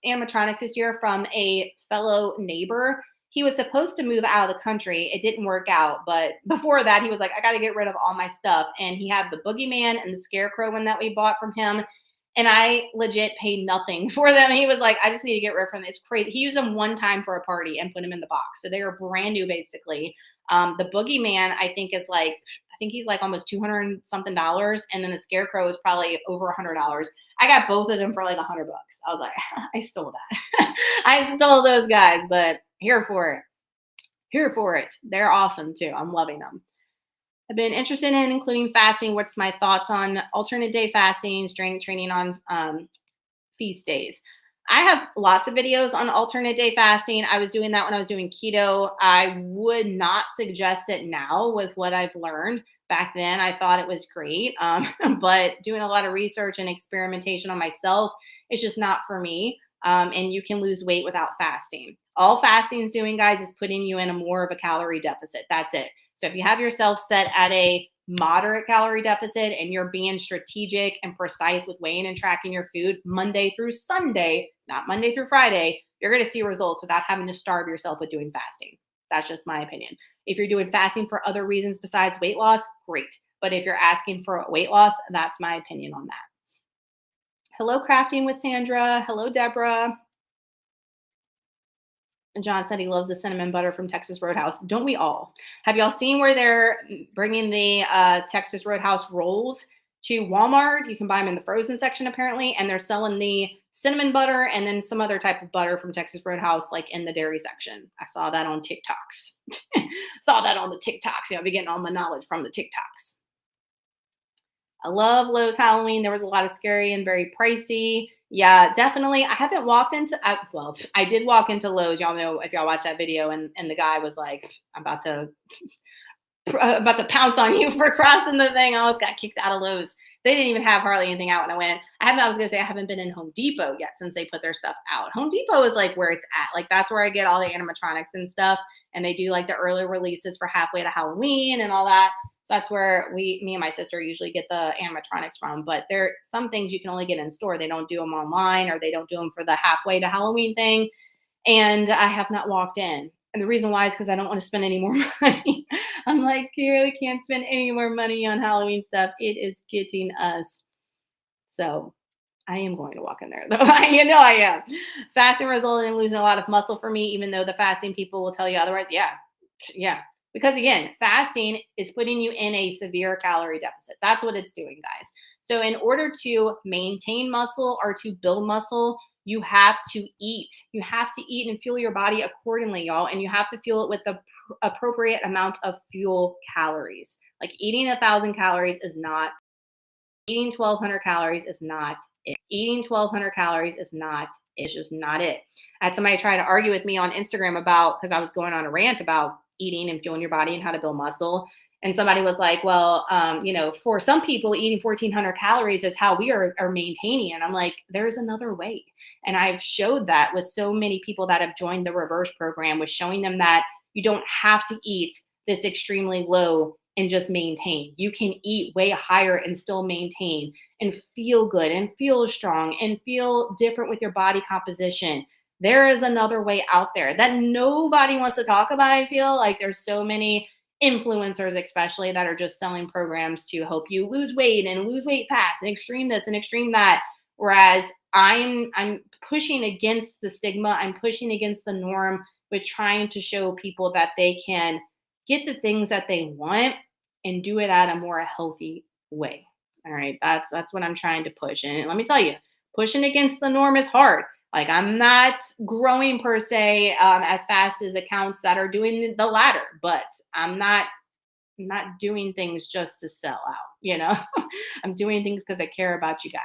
animatronics this year from a fellow neighbor. He was supposed to move out of the country. It didn't work out. But before that, he was like, I got to get rid of all my stuff. And he had the Boogeyman and the Scarecrow one that we bought from him. And I legit paid nothing for them. He was like, I just need to get rid of them. It's crazy. He used them one time for a party and put them in the box. So they are brand new, basically. The Boogeyman, I think he's almost $200 and something. And then the Scarecrow is probably over $100. I got both of them for $100. I was like, I stole that. I stole those guys, but here for it. Here for it. They're awesome too. I'm loving them. I've been interested in including fasting. What's my thoughts on alternate day fasting, strength training on feast days? I have lots of videos on alternate day fasting. I was doing that when I was doing keto. I would not suggest it now with what I've learned. Back then, I thought it was great, but doing a lot of research and experimentation on myself is just not for me. And you can lose weight without fasting. All fasting is doing, guys, is putting you in more of a calorie deficit. That's it. So if you have yourself set at a moderate calorie deficit and you're being strategic and precise with weighing and tracking your food Monday through Sunday, not Monday through Friday, you're going to see results without having to starve yourself with doing fasting. That's just my opinion. If you're doing fasting for other reasons besides weight loss, great. But if you're asking for weight loss, that's my opinion on that. Hello, Crafting with Sandra. Hello, Deborah. John said he loves the cinnamon butter from Texas Roadhouse. Don't we all? Have y'all seen where they're bringing the Texas Roadhouse rolls to Walmart? You can buy them in the frozen section apparently, and they're selling the cinnamon butter and then some other type of butter from Texas Roadhouse, like in the dairy section. I saw that on TikToks. Saw that on the TikToks. I'll be getting all my knowledge from the TikToks. I love Lowe's Halloween. There was a lot of scary and very pricey. Yeah, definitely. I haven't walked into, well, I did walk into Lowe's. Y'all know if y'all watch that video, and the guy was like, I'm about to pounce on you for crossing the thing. I almost got kicked out of Lowe's. They didn't even have hardly anything out when I went. I was going to say I haven't been in Home Depot yet since they put their stuff out. Home Depot is like where it's at. Like that's where I get all the animatronics and stuff. And they do like the early releases for halfway to Halloween and all that. So that's where me and my sister usually get the animatronics from. But there are some things you can only get in store. They don't do them online, or they don't do them for the halfway to Halloween thing. And I have not walked in. And the reason why is because I don't want to spend any more money. I'm like, you really can't spend any more money on Halloween stuff. It is getting us. So I am going to walk in there, though. You know I am. Fasting resulted in losing a lot of muscle for me, even though the fasting people will tell you otherwise. Yeah. Yeah. Because again, fasting is putting you in a severe calorie deficit. That's what it's doing, guys. So in order to maintain muscle or to build muscle, you have to eat. You have to eat and fuel your body accordingly, y'all. And you have to fuel it with the appropriate amount of fuel calories. Like eating 1,000 calories is not, eating 1,200 calories is not it. Eating 1,200 calories is not, it's just not it. I had somebody try to argue with me on Instagram about, because I was going on a rant about eating and fueling your body and how to build muscle. And somebody was like, well, for some people, eating 1,400 calories is how we are maintaining. And I'm like, there's another way. And I've showed that with so many people that have joined the reverse program, with showing them that you don't have to eat this extremely low and just maintain. You can eat way higher and still maintain and feel good and feel strong and feel different with your body composition. There is another way out there that nobody wants to talk about. I feel like there's so many influencers, especially, that are just selling programs to help you lose weight and lose weight fast and extreme this and extreme that. Whereas I'm pushing against the stigma. I'm pushing against the norm with trying to show people that they can get the things that they want and do it at a more healthy way. All right. That's what I'm trying to push. And let me tell you, pushing against the norm is hard. Like I'm not growing per se as fast as accounts that are doing the latter, but I'm not doing things just to sell out. I'm doing things because I care about you guys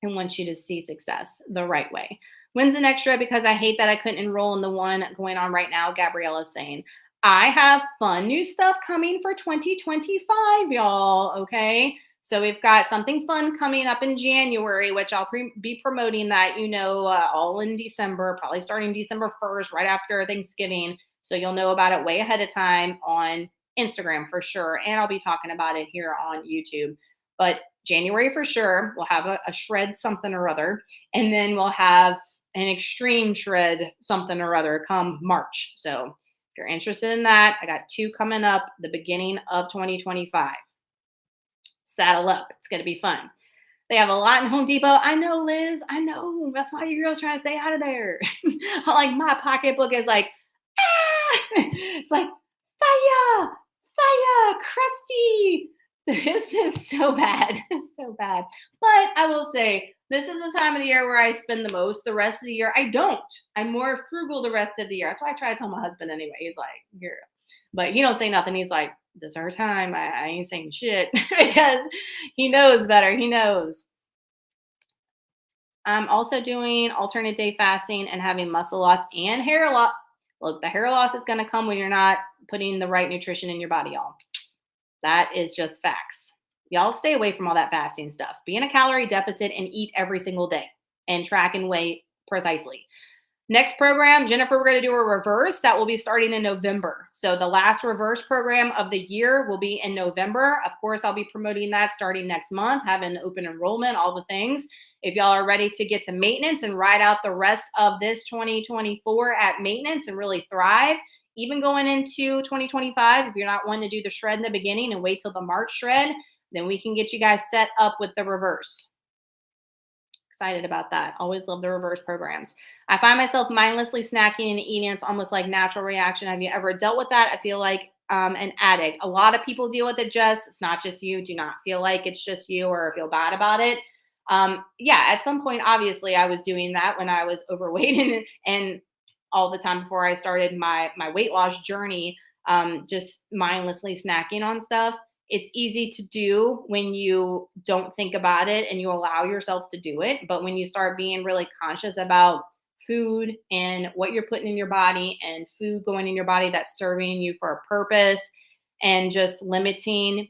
and want you to see success the right way. When's the next shred? Because I hate that I couldn't enroll in the one going on right now. Gabriella's saying, I have fun new stuff coming for 2025, y'all. Okay. So we've got something fun coming up in January, which I'll be promoting that, all in December, probably starting December 1st, right after Thanksgiving. So you'll know about it way ahead of time on Instagram for sure. And I'll be talking about it here on YouTube. But January for sure, we'll have a shred something or other. And then we'll have an extreme shred something or other come March. So if you're interested in that, I got 2 coming up the beginning of 2025. Saddle up. It's going to be fun. They have a lot in Home Depot. I know, Liz. I know. That's why you girls trying to stay out of there. Like my pocketbook is like, it's like, fire, crusty. This is so bad. It's so bad. But I will say, this is the time of the year where I spend the most. The rest of the year, I don't. I'm more frugal the rest of the year. That's why I try to tell my husband anyway. He's like, girl. But he don't say nothing. He's like, this is our time. I ain't saying shit because he knows better. He knows. I'm also doing alternate day fasting and having muscle loss and hair loss. Look, the hair loss is going to come when you're not putting the right nutrition in your body, y'all. That is just facts. Y'all stay away from all that fasting stuff. Be in a calorie deficit and eat every single day and track and weigh precisely. Next program, Jennifer, we're going to do a reverse that will be starting in November. So the last reverse program of the year will be in November. Of course, I'll be promoting that starting next month, having open enrollment, all the things. If y'all are ready to get to maintenance and ride out the rest of this 2024 at maintenance and really thrive, even going into 2025, if you're not wanting to do the shred in the beginning and wait till the March shred, then we can get you guys set up with the reverse. Excited about that. Always love the reverse programs. I find myself mindlessly snacking and eating. It's almost like natural reaction. Have you ever dealt with that? I feel like an addict. A lot of people deal with it, Jess. It's not just you. Do not feel like it's just you or feel bad about it. Yeah, at some point, obviously, I was doing that when I was overweight and all the time before I started my weight loss journey, just mindlessly snacking on stuff. It's easy to do when you don't think about it and you allow yourself to do it. But when you start being really conscious about food and what you're putting in your body and food going in your body that's serving you for a purpose and just limiting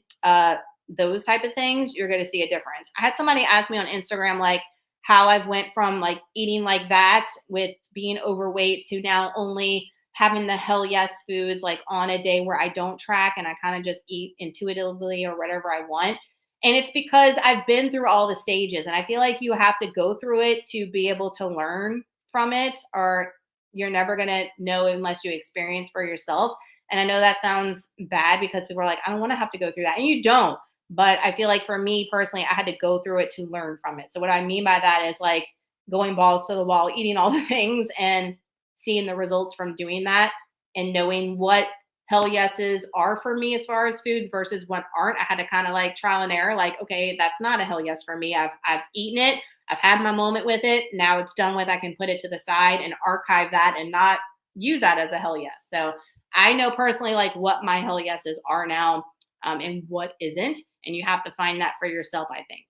those type of things, you're going to see a difference. I had somebody ask me on Instagram, like, how I've went from like eating like that with being overweight to now only having the hell yes foods like on a day where I don't track and I kind of just eat intuitively or whatever I want. And it's because I've been through all the stages and I feel like you have to go through it to be able to learn from it, or you're never going to know unless you experience for yourself. And I know that sounds bad because people are like, I don't want to have to go through that. And you don't. But I feel like for me personally, I had to go through it to learn from it. So what I mean by that is like going balls to the wall, eating all the things and seeing the results from doing that and knowing what hell yeses are for me as far as foods versus what aren't. I had to kind of like trial and error, like, okay, that's not a hell yes for me. I've eaten it. I've had my moment with it. Now it's done with. I can put it to the side and archive that and not use that as a hell yes. So I know personally like what my hell yeses are now, and what isn't. And you have to find that for yourself, I think.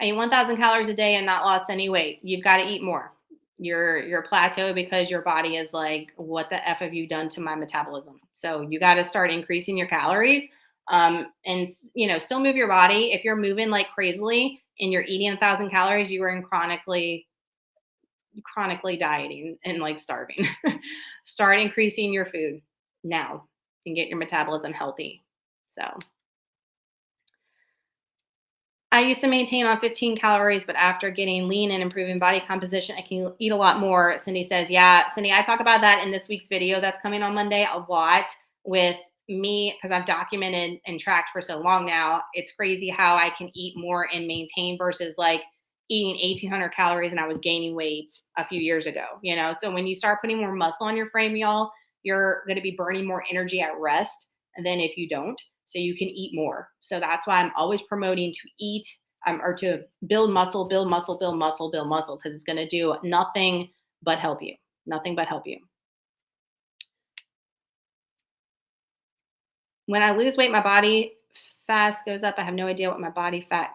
I eat 1,000 calories a day and not lost any weight. You've got to eat more. You're plateaued because your body is like, what the f have you done to my metabolism? So you got to start increasing your calories, and still move your body. If you're moving like crazily and you're eating 1,000 calories, you are in chronically dieting and like starving. Start increasing your food now and get your metabolism healthy. So I used to maintain on 15 calories, but after getting lean and improving body composition, I can eat a lot more. Cindy says, yeah, Cindy, I talk about that in this week's video that's coming on Monday a lot with me because I've documented and tracked for so long now. It's crazy how I can eat more and maintain versus like eating 1,800 calories and I was gaining weight a few years ago. So when you start putting more muscle on your frame, y'all, you're going to be burning more energy at rest than if you don't. So you can eat more. So that's why I'm always promoting to eat, or to build muscle, build muscle, build muscle, build muscle, because it's going to do nothing but help you. Nothing but help you. When I lose weight, my body fast goes up. I have no idea what my body fat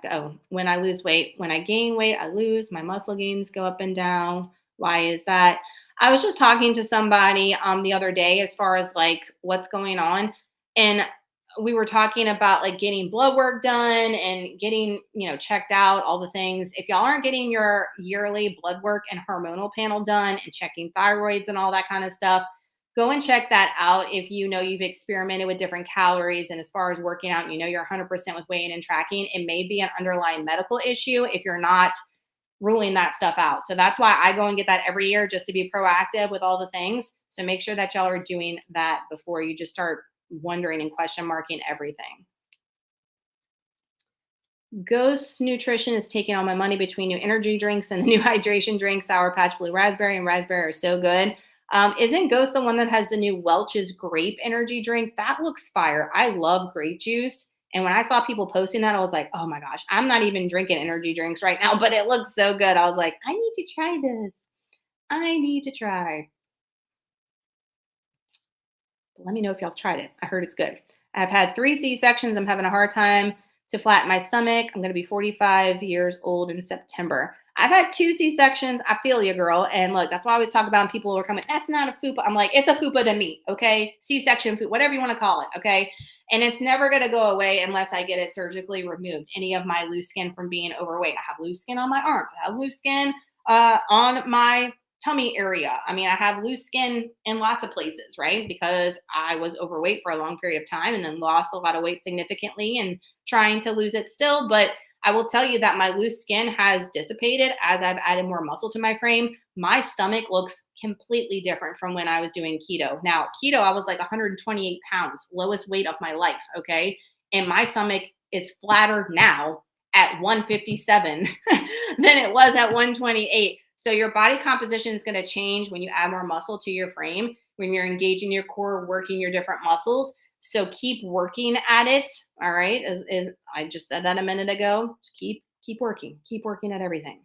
when I lose weight. When I gain weight, I lose. My muscle gains go up and down. Why is that? I was just talking to somebody the other day as far as like what's going on. And we were talking about like getting blood work done and getting, checked out, all the things. If y'all aren't getting your yearly blood work and hormonal panel done and checking thyroids and all that kind of stuff, go and check that out. If you've experimented with different calories and as far as working out, you're 100% with weighing and tracking, it may be an underlying medical issue if you're not ruling that stuff out. So that's why I go and get that every year just to be proactive with all the things. So make sure that y'all are doing that before you just start wondering and question marking everything. Ghost Nutrition is taking all my money between new energy drinks and the new hydration drinks. Sour Patch Blue Raspberry and Raspberry are so good. Isn't Ghost the one that has the new Welch's grape energy drink? That looks fire. I love grape juice. And when I saw people posting that, I was like, oh my gosh, I'm not even drinking energy drinks right now, but it looks so good. I was like, I need to try this. I need to try. Let me know if y'all tried it. I heard it's good. I've had 3 C-sections. I'm having a hard time to flatten my stomach. I'm going to be 45 years old in September. I've had 2 C-sections. I feel you, girl. And look, that's why I always talk about people who are coming, that's not a FUPA. I'm like, it's a FUPA to me, okay? C-section, FUPA, whatever you want to call it, okay? And it's never going to go away unless I get it surgically removed. Any of my loose skin from being overweight. I have loose skin on my arms. I have loose skin on my tummy area. I mean, I have loose skin in lots of places, right? Because I was overweight for a long period of time and then lost a lot of weight significantly and trying to lose it still. But I will tell you that my loose skin has dissipated as I've added more muscle to my frame. My stomach looks completely different from when I was doing keto. Now, keto, I was like 128 pounds, lowest weight of my life, okay? And my stomach is flatter now at 157 than it was at 128. So your body composition is going to change when you add more muscle to your frame, when you're engaging your core, working your different muscles. So keep working at it. All right. I just said that a minute ago. Just keep working at everything.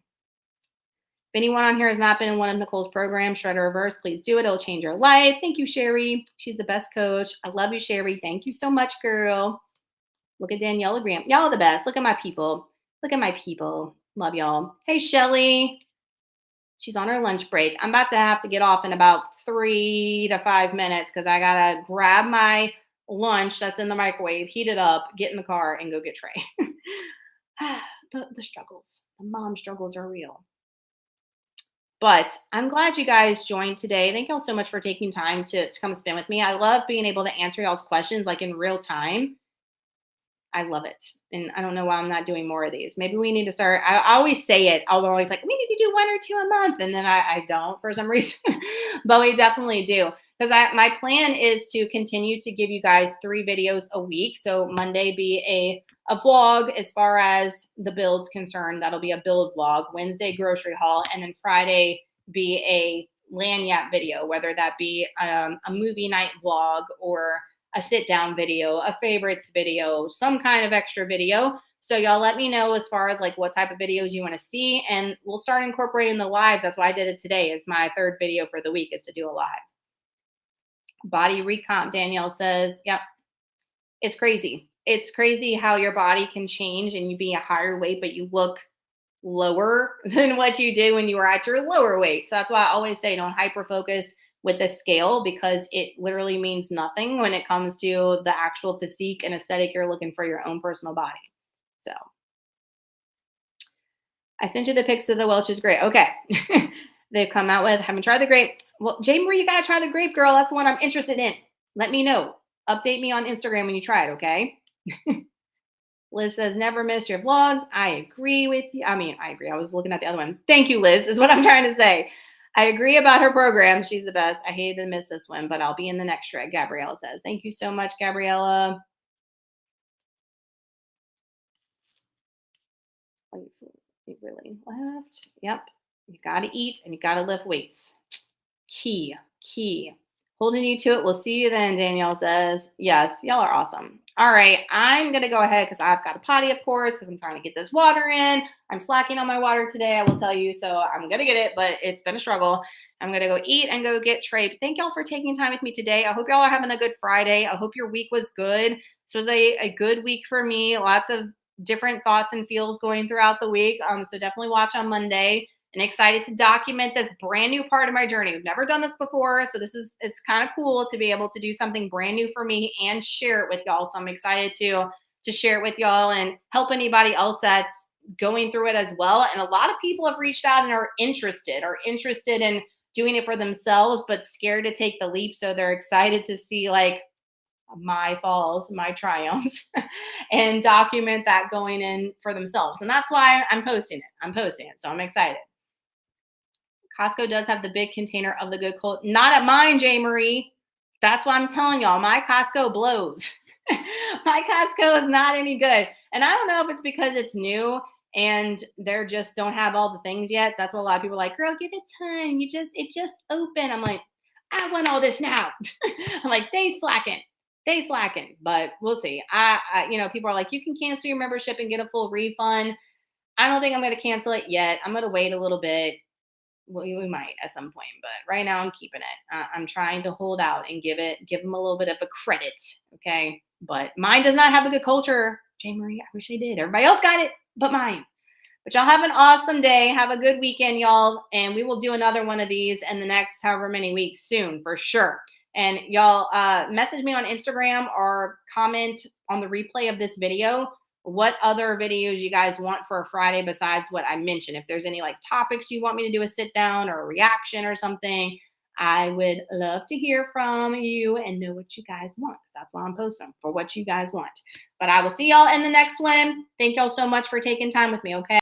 If anyone on here has not been in one of Nicole's programs, Shred or Reverse, please do it. It'll change your life. Thank you, Sherry. She's the best coach. I love you, Sherry. Thank you so much, girl. Look at Daniela Graham. Y'all are the best. Look at my people. Look at my people. Love y'all. Hey, Shelly. She's on her lunch break. I'm about to have to get off in about 3 to 5 minutes because I got to grab my lunch that's in the microwave, heat it up, get in the car, and go get Trey. The struggles, the mom struggles are real. But I'm glad you guys joined today. Thank y'all so much for taking time to come spend with me. I love being able to answer y'all's questions like in real time. I love it. And I don't know why I'm not doing more of these. Maybe we need to start. I always say it. I'm always like, we need to do 1 or 2 a month. And then I don't for some reason, but we definitely do. Because my plan is to continue to give you guys 3 videos a week. So Monday be a vlog as far as the build's concerned. That'll be a build vlog. Wednesday, grocery haul. And then Friday be a lanyard video, whether that be a movie night vlog or a sit down video, a favorites video, some kind of extra video. So y'all let me know as far as like what type of videos you want to see, and we'll start incorporating the lives. That's why I did it today. Is my 3rd video for the week is to do a live. Body recomp, Danielle says, yep. It's crazy. It's crazy how your body can change and you be a higher weight, but you look lower than what you did when you were at your lower weight. So that's why I always say don't hyper focus with the scale, because it literally means nothing when it comes to the actual physique and aesthetic you're looking for your own personal body. So I sent you the pics of the Welch's grape. Okay. They've come out with, haven't tried the grape. Well, Jay Marie, you got to try the grape, girl. That's the one I'm interested in. Let me know. Update me on Instagram when you try it, okay? Liz says, never miss your vlogs. I agree with you. I agree. I was looking at the other one. Thank you, Liz, is what I'm trying to say. I agree about her program. She's the best. I hated to miss this one, but I'll be in the next shred, Gabriella says. Thank you so much, Gabriella. You really left. Yep. You got to eat and you got to lift weights. Key. Holding you to it. We'll see you then, Danielle says. Yes, y'all are awesome. All right, I'm going to go ahead because I've got a potty, of course, because I'm trying to get this water in. I'm slacking on my water today, I will tell you. So I'm going to get it, but it's been a struggle. I'm going to go eat and go get Trey. Thank y'all for taking time with me today. I hope y'all are having a good Friday. I hope your week was good. This was a good week for me. Lots of different thoughts and feels going throughout the week. So definitely watch on Monday. And excited to document this brand new part of my journey. We've never done this before, so it's kind of cool to be able to do something brand new for me and share it with y'all. So I'm excited to share it with y'all and help anybody else that's going through it as well. And a lot of people have reached out and are interested in doing it for themselves, but scared to take the leap. So they're excited to see like my falls, my triumphs, and document that going in for themselves. And that's why I'm posting it. So I'm excited. Costco does have the big container of the good cold. Not at mine, Jay Marie. That's what I'm telling y'all. My Costco blows. My Costco is not any good. And I don't know if it's because it's new and they're just don't have all the things yet. That's what a lot of people are like, girl, give it time. It just opened. I'm like, I want all this now. I'm like, they slacking. But we'll see. People are like, you can cancel your membership and get a full refund. I don't think I'm going to cancel it yet. I'm going to wait a little bit. Well, we might at some point, but right now I'm keeping it. I'm trying to hold out and give them a little bit of a credit. Okay. But mine does not have a good culture. Jay Marie, I wish they did. Everybody else got it, but mine. But y'all have an awesome day. Have a good weekend, y'all. And we will do another one of these in the next however many weeks soon for sure. And y'all message me on Instagram or comment on the replay of this video what other videos you guys want for a Friday besides what I mentioned. If there's any like topics you want me to do a sit down or a reaction or something, I would love to hear from you and know what you guys want. That's why I'm posting for what you guys want. But I will see y'all in the next one. Thank y'all so much for taking time with me. Okay.